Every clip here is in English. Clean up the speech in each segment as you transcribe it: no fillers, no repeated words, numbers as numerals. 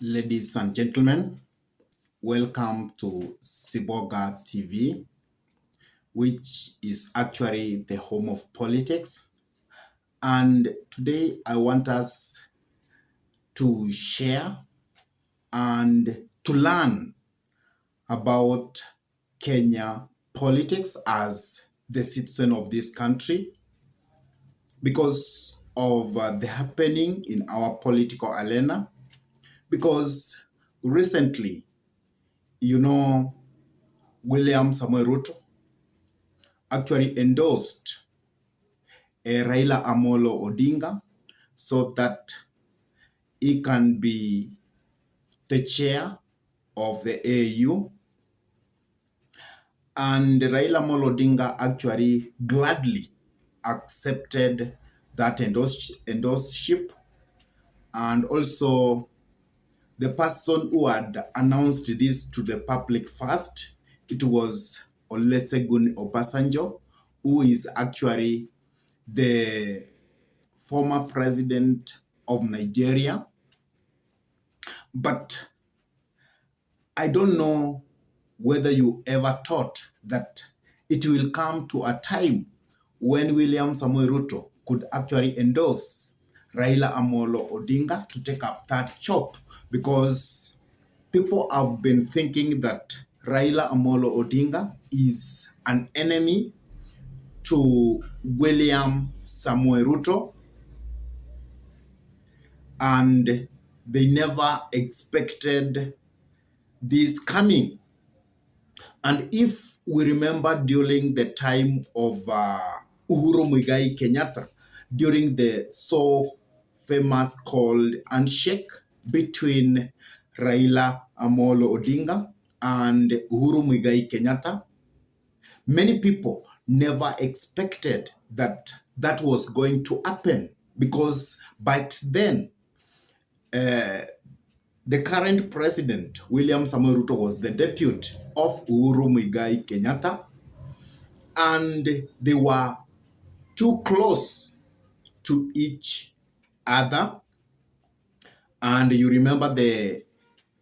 Ladies and gentlemen, welcome to Siboga TV, which is actually the home of politics. And today I want us to share and to learn about Kenya politics as the citizen of this country because of the happening in our political arena. Because recently, William Samoei Ruto actually endorsed Raila Amolo Odinga so that he can be the chair of the AU. And Raila Amolo Odinga actually gladly accepted that endorseship. And also the person who had announced this to the public first, it was Olusegun Obasanjo, who is actually the former president of Nigeria. But I don't know whether you ever thought that it will come to a time when William Samoei Ruto could actually endorse Raila Amolo Odinga to take up that job, because people have been thinking that Raila Amolo Odinga is an enemy to William Samoei Ruto, and they never expected this coming. And if we remember during the time of Uhuru Muigai Kenyatta, during the so famous called Handshake between Raila Amolo Odinga and Uhuru Muigai Kenyatta, many people never expected that that was going to happen, because back then, the current president, William Samoei Ruto, was the deputy of Uhuru Muigai Kenyatta, and they were too close to each other. And you remember the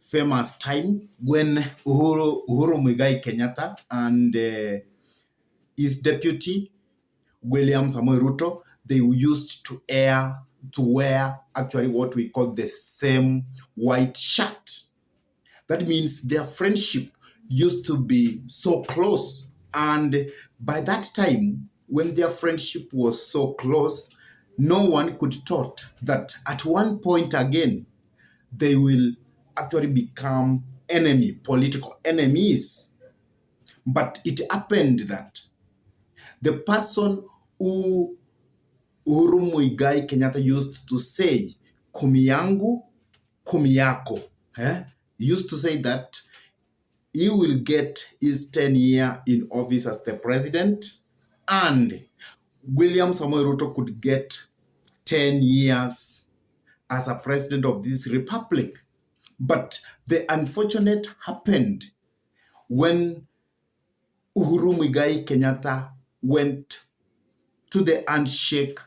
famous time when Uhuru Muigai Kenyatta and his deputy, William Samoei Ruto, they used to wear actually what we call the same white shirt. That means their friendship used to be so close. And by that time, when their friendship was so close, no one could thought that at one point again, they will actually become political enemies. But it happened that the person who Uhuru Muigai Kenyatta used to say, kumi yangu, kumi yako. He used to say that he will get his 10 year in office as the president, and William Samoei Ruto could get 10 years as a president of this republic. But the unfortunate happened when Uhuru Muigai Kenyatta went to the handshake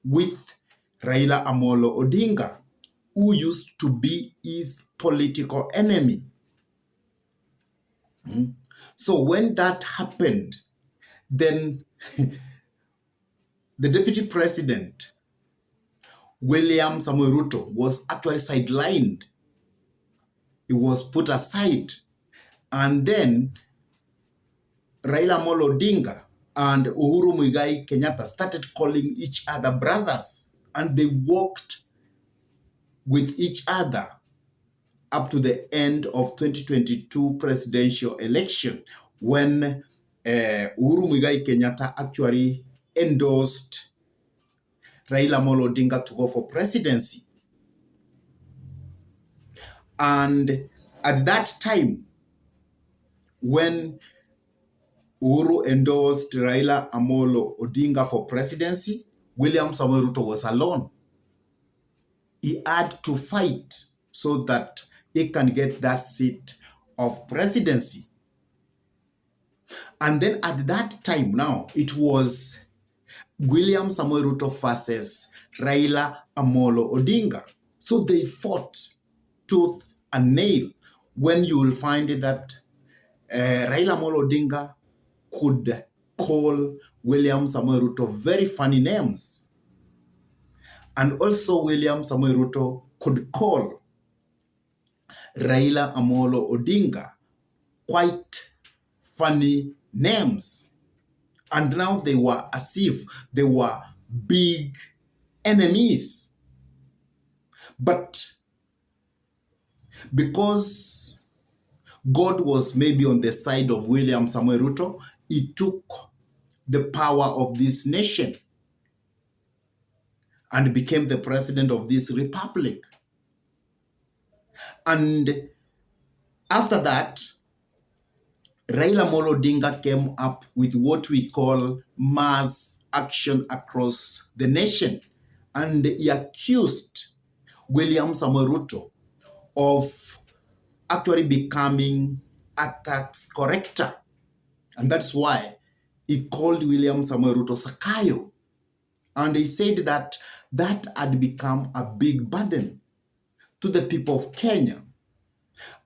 with Raila Amolo Odinga, who used to be his political enemy. So when that happened, then the deputy president, William Samoei Ruto, was actually sidelined. He was put aside. And then Raila Amolo Odinga and Uhuru Muigai Kenyatta started calling each other brothers, and they worked with each other up to the end of 2022 presidential election, when Uhuru Muigai Kenyatta actually endorsed Raila Amolo Odinga to go for presidency. And at that time, when Uhuru endorsed Raila Amolo Odinga for presidency, William Samoei Ruto was alone. He had to fight so that he can get that seat of presidency. And then at that time now, it was William Samoei Ruto versus Raila Amolo Odinga. So they fought tooth a nail when you will find that Raila Amolo Odinga could call William Samoei Ruto very funny names. And also William Samoei Ruto could call Raila Amolo Odinga quite funny names. And now they were as if they were big enemies. But because God was maybe on the side of William Samoei Ruto, he took the power of this nation and became the president of this republic. And after that, Raila Amolo Odinga came up with what we call mass action across the nation. And he accused William Samoei Ruto of actually becoming a tax corrector. And that's why he called William Samoei Ruto Sakayo. And he said that that had become a big burden to the people of Kenya.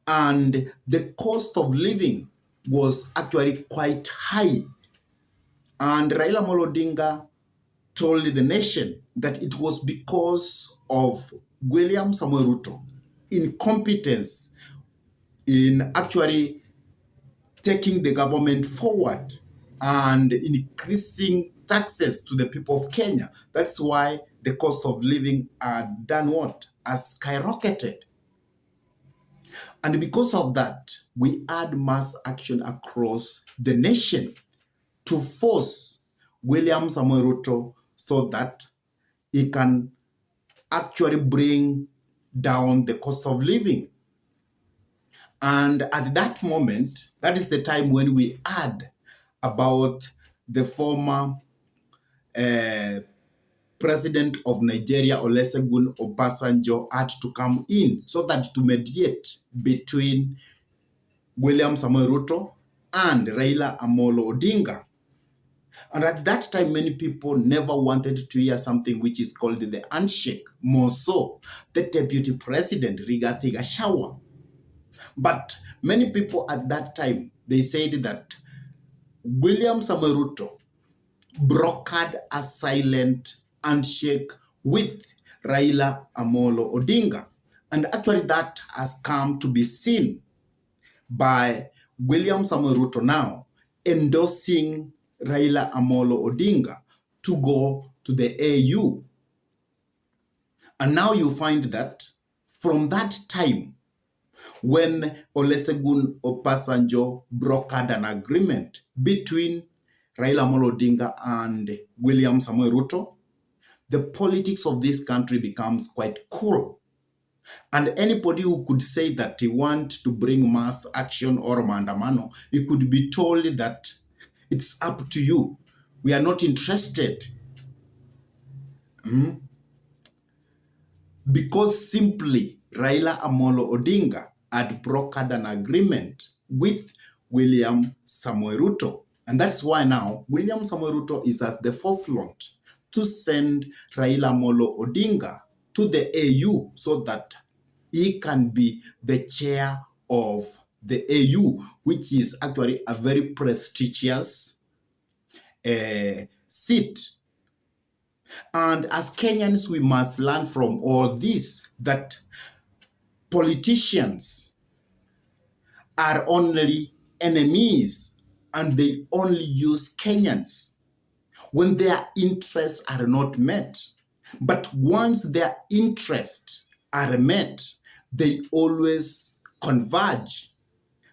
And the cost of living was actually quite high. And Raila Amolo Odinga told the nation that it was because of William Samoei Ruto incompetence in actually taking the government forward and increasing taxes to the people of Kenya. That's why the cost of living had done what? Has skyrocketed. And because of that, we had mass action across the nation to force William Samoei Ruto so that he can actually bring down the cost of living. And at that moment, that is the time when we heard about the former president of Nigeria, Olusegun Obasanjo, had to come in so that to mediate between William Samoei Ruto and Raila Amolo Odinga. And at that time, many people never wanted to hear something which is called the handshake, more so the deputy president, Rigathi Gachagua. But many people at that time, they said that William Samoei Ruto brokered a silent handshake with Raila Amolo Odinga. And actually that has come to be seen by William Samoei Ruto now endorsing Raila Amolo Odinga to go to the AU. And now you find that from that time, when Olusegun Obasanjo brokered an agreement between Raila Amolo Odinga and William Samoei Ruto, the politics of this country becomes quite cool. And anybody who could say that he wants to bring mass action or maandamano, he could be told that it's up to you. We are not interested. Because simply Raila Amolo Odinga had brokered an agreement with William Samoei Ruto. And that's why now William Samoei Ruto is at the forefront to send Raila Amolo Odinga to the AU so that he can be the chair of the AU, which is actually a very prestigious seat. And as Kenyans, we must learn from all this that politicians are only enemies and they only use Kenyans when their interests are not met. But once their interests are met, they always converge.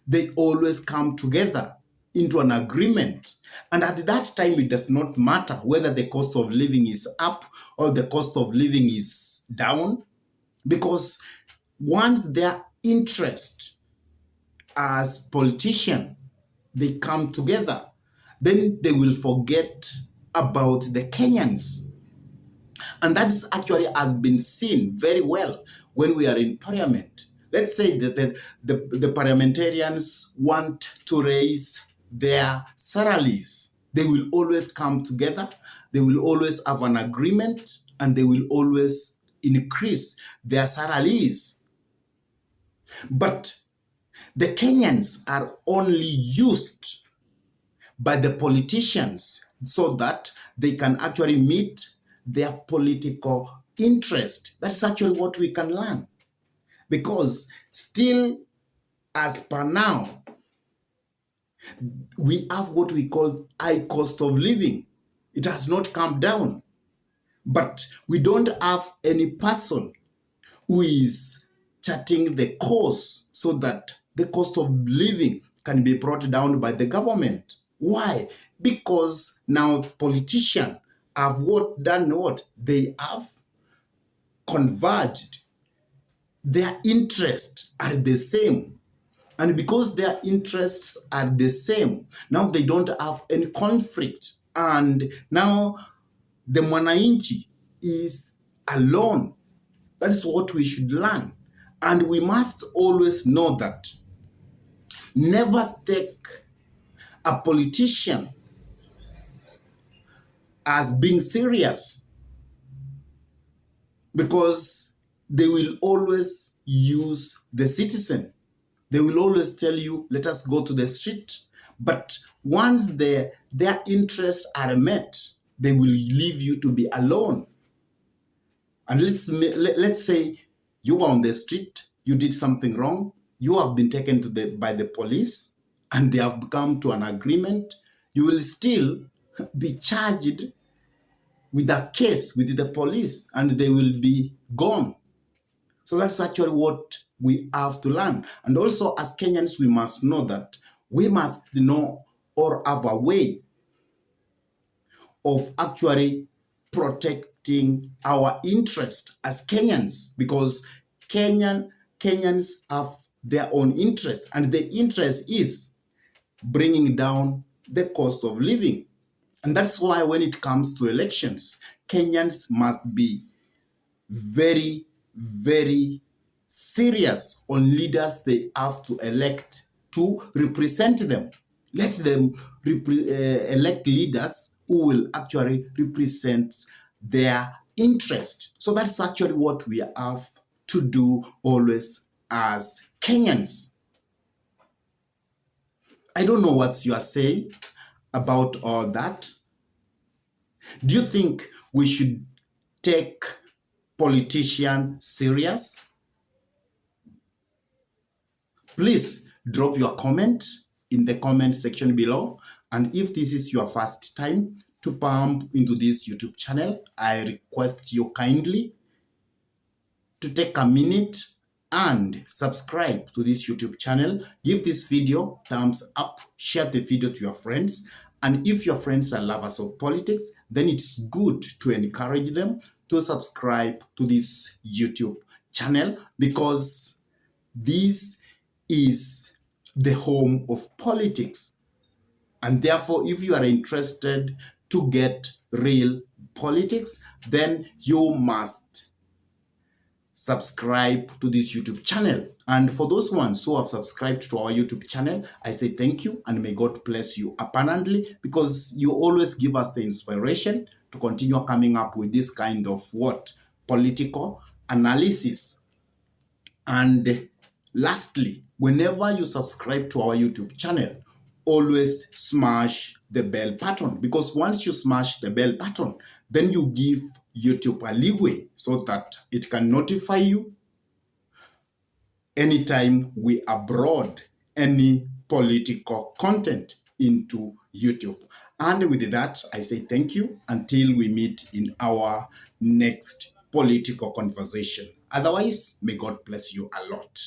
They always come together into an agreement. And at that time, it does not matter whether the cost of living is up or the cost of living is down, because once their interest as politicians, they come together, then they will forget about the Kenyans. And that actually has been seen very well when we are in parliament. Let's say that the parliamentarians want to raise their salaries. They will always come together. They will always have an agreement and they will always increase their salaries. But the Kenyans are only used by the politicians so that they can actually meet their political interest. That's actually what we can learn. Because still, as per now, we have what we call high cost of living. It has not come down. But we don't have any person who is charting the course so that the cost of living can be brought down by the government. Why? Because now politicians have done what? They have converged. Their interests are the same. And because their interests are the same, now they don't have any conflict. And now the mwananchi is alone. That is what we should learn. And we must always know that never take a politician as being serious, because they will always use the citizen. They will always tell you, let us go to the street. But once their interests are met, they will leave you to be alone. And let's say you were on the street, you did something wrong, you have been taken by the police, and they have come to an agreement. You will still be charged with a case with the police, and they will be gone. So that's actually what we have to learn. And also, as Kenyans, we must know that we must know or have a way of actually protecting our interest as Kenyans, because Kenyans have their own interest, and the interest is bringing down the cost of living. And that's why when it comes to elections, Kenyans must be very, very serious on leaders they have to elect to represent them. Let them elect leaders who will actually represent their interest. So that's actually what we have to do always as Kenyans. I don't know what you are saying about all that. Do you think we should take politicians serious? Please drop your comment in the comment section below. And if this is your first time to pump into this YouTube channel, I request you kindly to take a minute and subscribe to this YouTube channel. Give this video thumbs up, share the video to your friends. And if your friends are lovers of politics, then it's good to encourage them to subscribe to this YouTube channel, because this is the home of politics. And therefore, if you are interested to get real politics, then you must subscribe to this YouTube channel. And for those ones who have subscribed to our YouTube channel, I say thank you, and may God bless you abundantly, because you always give us the inspiration to continue coming up with this kind of political analysis. And lastly, whenever you subscribe to our YouTube channel, always smash the bell button, because once you smash the bell button, then you give YouTube a leeway so that it can notify you anytime we upload any political content into YouTube. And with that, I say thank you until we meet in our next political conversation. Otherwise, may God bless you a lot.